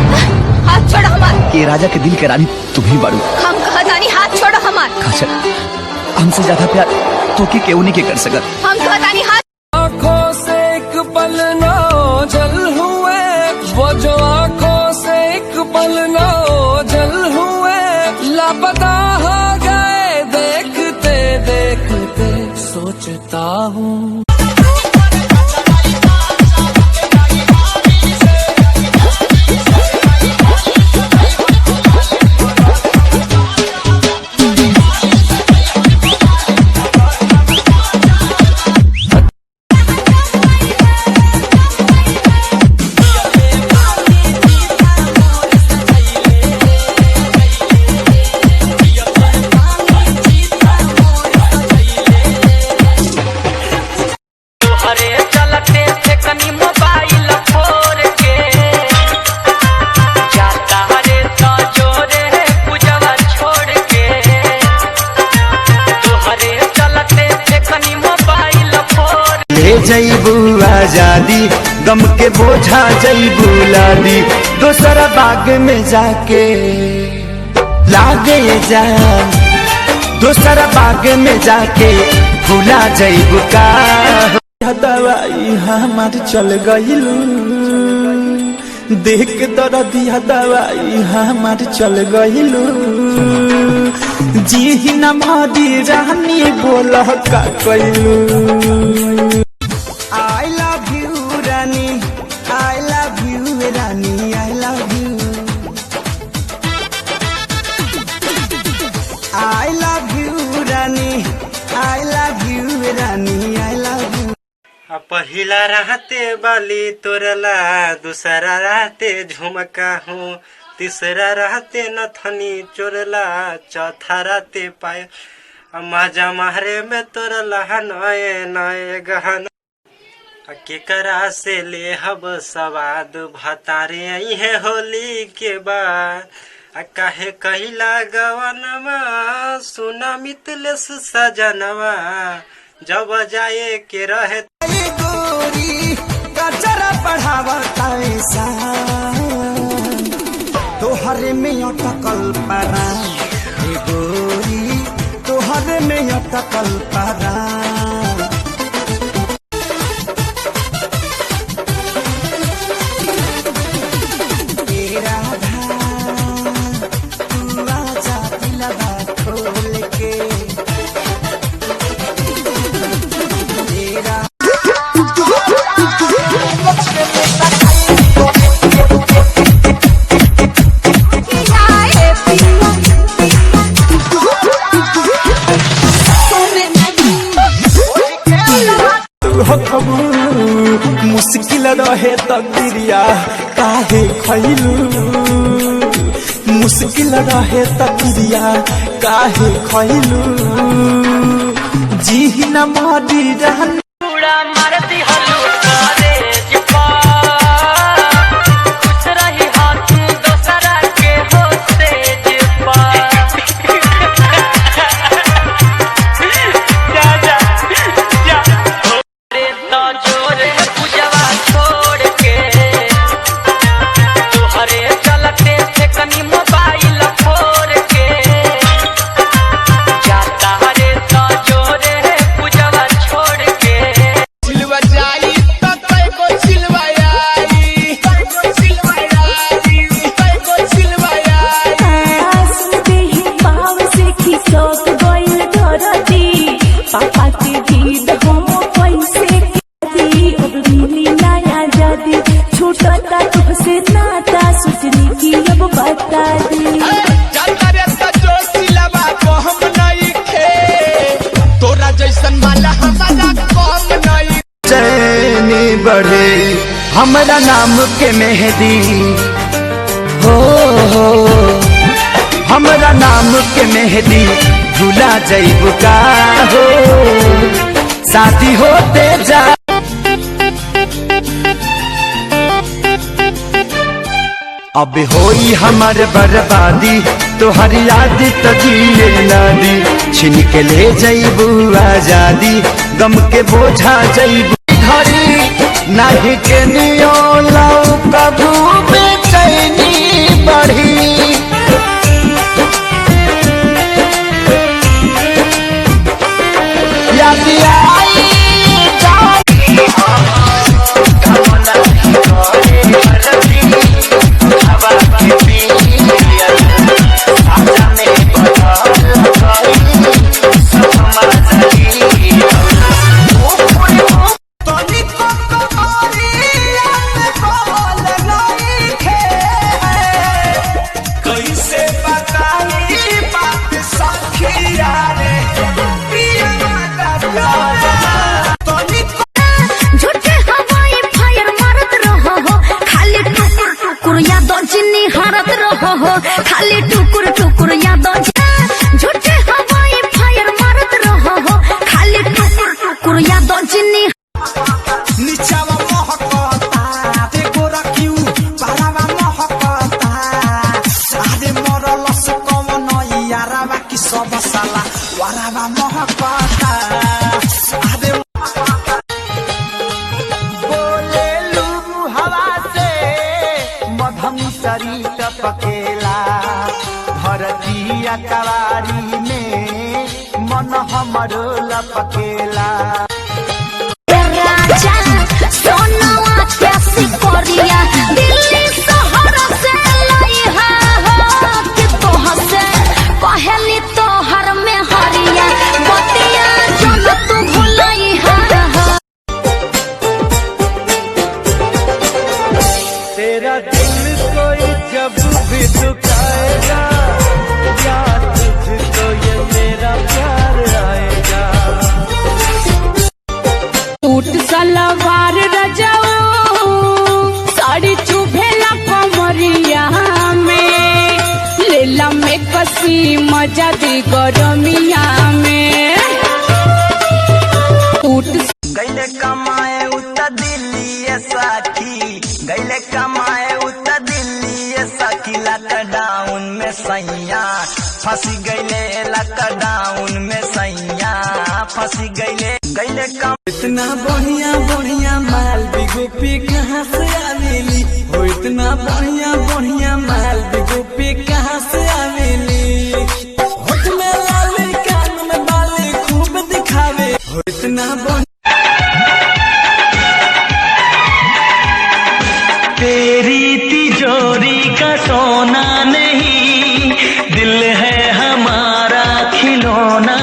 हाथ छोड़ो हमार। ये राजा के दिल के रानी तुम ही बाड़ू। हम कहतानी हाथ छोड़ो हमार। काजल, हमसे ज्यादा प्यार तो की केहू नहीं के कर सकत। हम कहतानी हाथ। आँखों से एक पल ना ओझल हुए, वो जो आँखों से एक पल ना ओझल हुए, लापता हो गए देखते देखते सोचता हूँ। बोझा जईबू लादी दोसरा बाग में जाके लागे जान दोसरा बाग में जाके भूला जईबू का दवाई हमार चल गईलू देख के दर्दिया दवाई हमार चल गईलू जी न मारी रानी बोल का कईलू आई लव यू रानी आई लव यू रानी I love you I love you रानी आई लव यू रानी आई लव यू पहिला रहते बाली तोरला दूसरा रहते झुमका हूँ तीसरा रहते नथनी चोरला चौथा रहते पाए मजा मारे में तोरला नए नए गहना केकरा से ले हब सवाद भतारे है होली के बाद काहे कहिला गवनमा सुना मितलेस सजनवा जब जाए के रहे गोरी कचरा पढ़ावता ऐसा तोहरे में अटकल पारा गोरी तोहरे में अटकल पारा मुश्किल रहे तकदीरिया काहे खैलू मुश्किल रहे तकदीरिया काहे खैलू जी न मारी रहन पूरा मारती हल्लू करे जिपा कुछ रही हाथ दोसरा के होते जिपा जा जा जा रे तो जोरे पूजवा छोड़ के तोहरे चलते से कनी मोबाइल फोड़ के जाता रे तो जोरे पूजवा छोड़ के सिलवा जाई तो कई को सिलवा आई कई को सिलवा आई कई को सिलवा आई सुनते ही पाव से खिसक गइल धरती पापा के दीद हम पैसे की अब मिली नया जादी छूटता तुझसे नाता सोचने की अब बता दी जाता रे तो जो सिलवा को हम नहीं खे तोरा जैसन माला हमारा कम नहीं चैनी बढ़े हमारा नाम के मेहदी हो हमारा नाम के मेहदी भूला जईबू का हो शादी होते जा अब होई हमार बर्बादी तोहर याद तो जिए नादी छीन के ले जईबू आजादी गम के बोझा जईबू घरी नहीं के नियो लाऊ कबू बेचैनी बढ़ी याद आई कैसे बताई बात सखिया रे पिया झूठे हवाई फायर मारत रहो हो खाली टुकुर टुकुर यादों जिन्नी हारत रहो हो खाली टुकुर टुकुर यादों झूठे हवाई फायर मारत रहो हो खाली टुकुर टुकुर यादों जिन्नी नीचावा महकता देखो रखियो पारावा महकता आदे मरल से कम नई यारावा की सब साला वारावा महकता आदे बोले लू हवा मिसरी टपकेला धरती कवारी में मन हमरो लपकेला सोनवा कैसी कोरिया दिल्ली शहर से लइहा हो कि तोहर से पहली तोहर में हरिया बतिया जन तू भुलइहा हो। तेरा दिल कोई जब भी दुखाएगा याद तुझको ये मेरा प्यार आएगा। सूट सलवार रजाओ साड़ी चुभेला कमरिया में लेला में कसी मजा दी गरमिया में। सूट गैले कमाए उत्तर दिल्ली साथी गैले कमाए उत्तर दिल्ली साथी लॉकडाउन में सैया फंसी गैले लॉकडाउन में सैया फंसी गैले कम। इतना बढ़िया बढ़िया माल बिगोपी कहाँ से आवेली हो इतना बढ़िया बढ़िया माल बिगोपी कहाँ से आवेली होठ में लाली कान में बाली खूब दिखावे हो इतना तेरी तिजोरी का सोना नहीं दिल है हमारा खिलौना।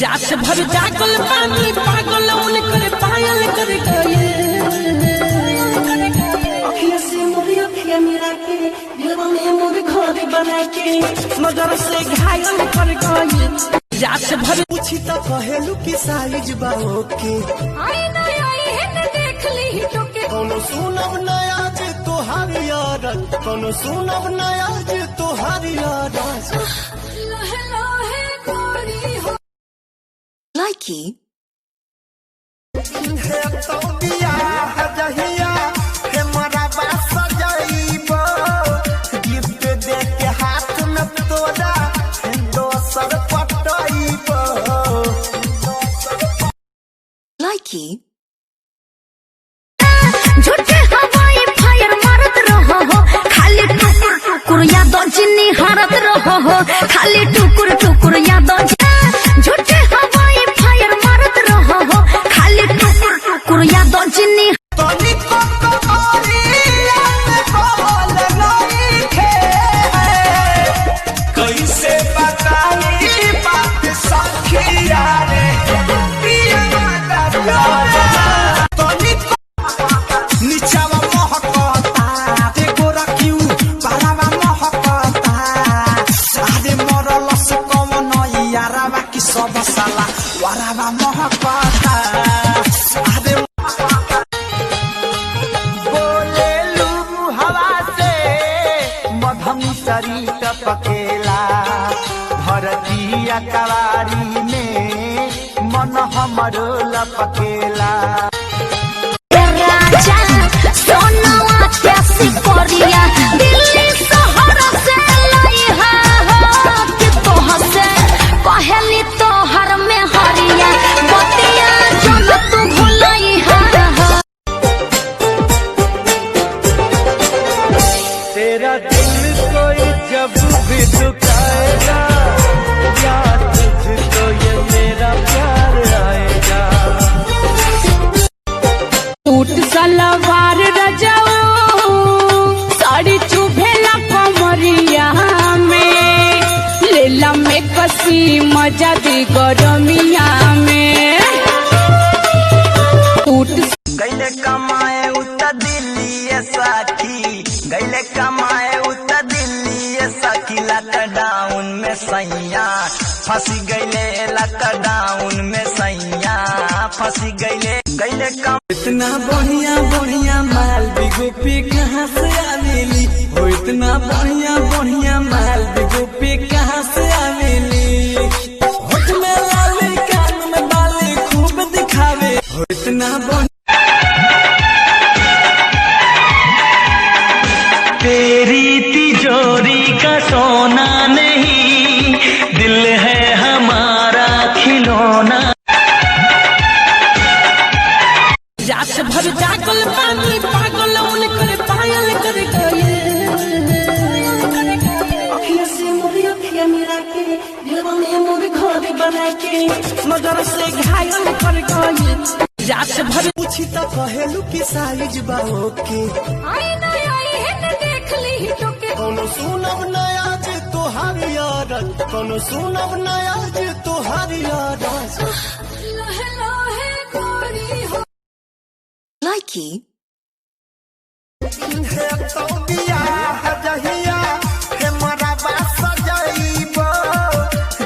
रात भर जागल पानी पागल उनकर पायल कर गए अखियाँ से मोरी अखियाँ मिला के दिलवा में मोरी घर बना के मगर से घायल कर गए। रात भर पूछी तो कहेलू की साइज बाओ के आई ना आई है न देख ली तो के कोनो सुनब नया जे तोहारी याद कोनो सुनब नया जे तोहारी याद। लहे लहे गोरी हो Likey, है तो दिया जहिया के मरबा सजाइबो गिफ्ट दे के हाथ में तोड़ा दोसर पटाइबो। Likey, झूठे हवाई फायर मारत रहो हो खाली टुकुर टुकुर यादों जिन्नी हारत रहो हो खाली टुकुर टुकुर यादों झूठे हवाई फायर मारत रहो हो खाली टुकुर टुकुर यादों जिन्नी तोनी को कमरिया में बोल नहीं थे कैसे बताई बात सखिया रे प्रिया दादा तोनी को नीचावा महकता ते गोरा क्यों पारावा महकता आदे मरल से कम नई यारावा की सब साला वारावा महकता आदे बोलेलू हवा से मधमी सरी टपकेला धरती कवारी में मन हमरो लपकेला। सोनवा कैसी कोरिया दिल्ली शहर से लइहा हो कि तोहर से पहली तोहर में हरिया बतिया जन तू भुलइहा हो। तेरा दिल कोई जब भी दुखाएगा याद तुझको ये मेरा प्यार आएगा। सूट सलवार रजाओ साड़ी चुभेला कमरिया में लेला में कसी मजा दी गरमिया में। सूट गैले कमाए उत्तर दिल्ली साथी गैले कमाए उत्तर दिल्ली साथी लॉकडाउन में सैया फंसी गैले लॉकडाउन में सैया फंसी गैले कम। इतना बढ़िया बढ़िया माल बिगोपी कहाँ से आवेली हो इतना बढ़िया बढ़िया माल बिगोपी कहाँ से आवेली होठ में लाली कान में बाली खूब दिखावे हो इतना तेरी तिजोरी का सोना नहीं दिल है हमारा खिलौना। रात भर जागल पानी पागल में मोर घर बना के नजर से घायल कर गई जात भर पूछी तो कहेलू की साइज बा ओके आई नहीं आई है न देख ली तो के कोनो सुनब नया जे तोहार यार कोनो सुनब नया जे तोहार यार लहे लहे गोरी हो Likey. है तो दिया है जहिया है मोरा बास सजाइबो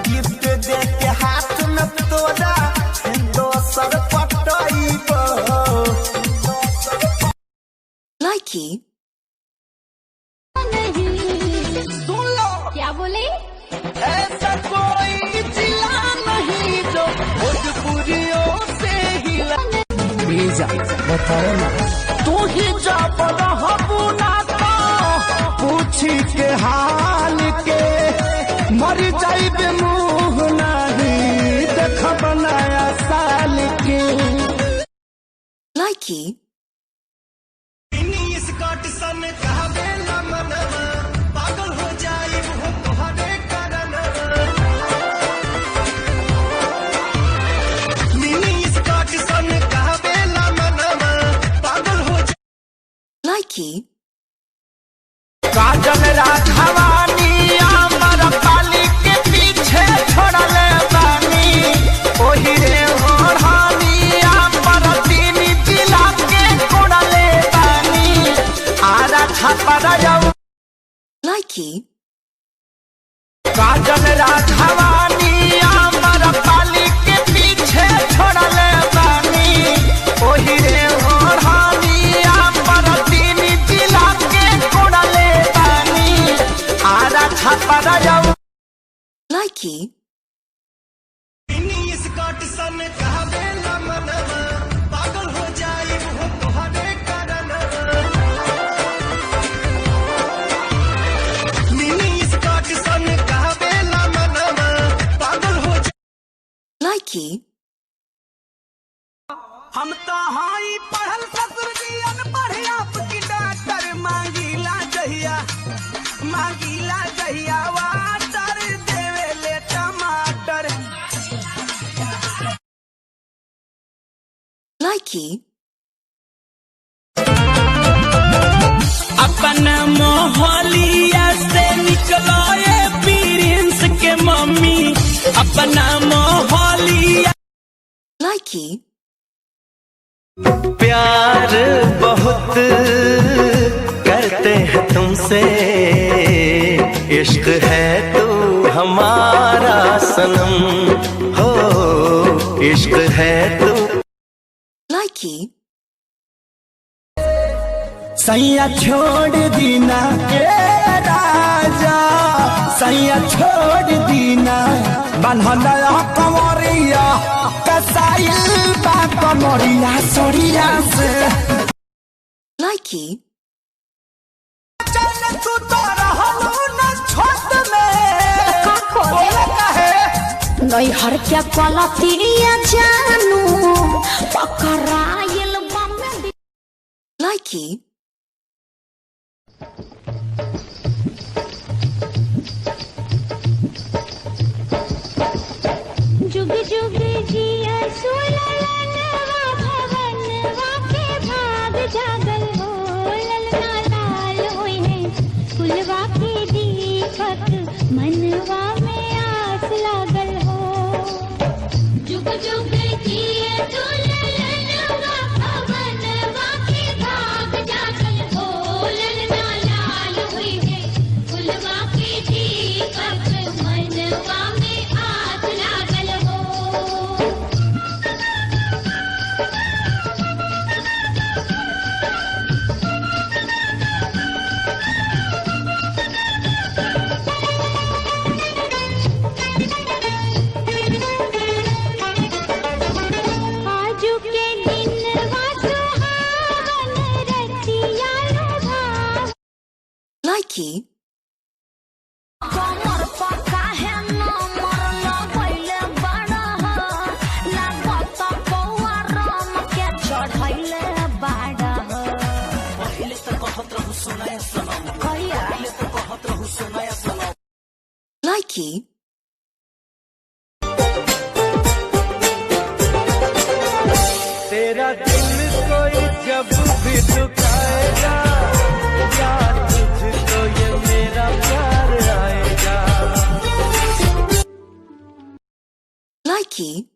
गिफ्ट दे के हाथ में तोरा है दोसर पटाइबो Likey. सुन लो क्या बोले ऐसा कोई जिला नहीं जो भोजपुरियों से हिला भेजा बताओ ना तू ही जब रहबू ना तो पूछी के हाल के मर जाइबे मुँह नहीं देख बनाया साल के Likey. स्कॉट सन कहबे ला मनवा पागल हो जाई वो तोहरे कारण मिनी स्कॉट सन कहबे ला मनवा पागल हो Likey. काजल राघवानी अमर पाली के पीछे छोड़ले बानी ओही रे ओढ़ानी अमर तीन जिला के कोड़ले बानी आरा छपरा जाऊ Likey. काजल राघवानी अमर पाली के पीछे छोड़ले बानी ओही रे ओढ़ानी अमर तीन जिला के कोड़ले बानी आरा छपरा जाऊ Likey. मिनी स्कॉट सन कहबे ला मनवा पागल हो जाई वो तोहरे कारण मिनी स्कॉट सन कहबे ला मनवा पागल हो Likey. हम तो हाई पढ़ल ससुर जी अनपढ़ आपकी डॉक्टर मांगीला जहिया वाटर देवे ले टमाटर Likey. अपन मोहलिया से निकलो ये प्रिंस के मम्मी अपना मोहलिया Likey. प्यार बहुत करते हैं तुमसे इश्क है तू हमारा सनम हो इश्क है तू Likey. सैया छोड़ दीना ए राजा सैया छोड़ दीना बन्हला कमरिया कसाइल बा कमरिया सरिया से Likey. चल तू तो रहलू न छोट में बोला काहे नहीं हर क्या पलतिया जानू पकड़ाइल बम Likey. जुग जुग जिया सुललनवा भवनवा के भाग जागल हो ललना लाल होई है फुलवा के दीपक मनवा में आस लागल हो जुग जुग जिया सुललनवा भवनवा के भाग जागल हो ललना लाल होई है फुलवा के दीपक मनवा में आस लागल हो आजू के दिन सुहावन रतिया लुभावन Likey. कमर पका है नमर लगैले बड़ा लागत कौआ राम के चढ़ैले बाड़ा पहले तो कहत रहू सुनाया सनम कहिया पहले तो कहत रहू सुनाया सनम Likey. Likey.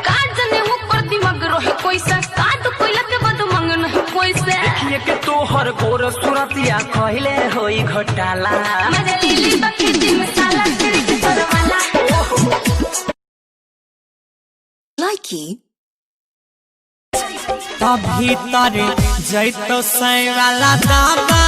काजने ऊपर दिमाग रहे कोई सा काद कोई लगे बद मंग नहीं कोई से देखिए के तोहर गोर सुरतिया कहले होई घोटाला मजे लीली बकी दिन साला तेरे के सरवाला Likey. भीतर जैतो सै वाला दाबा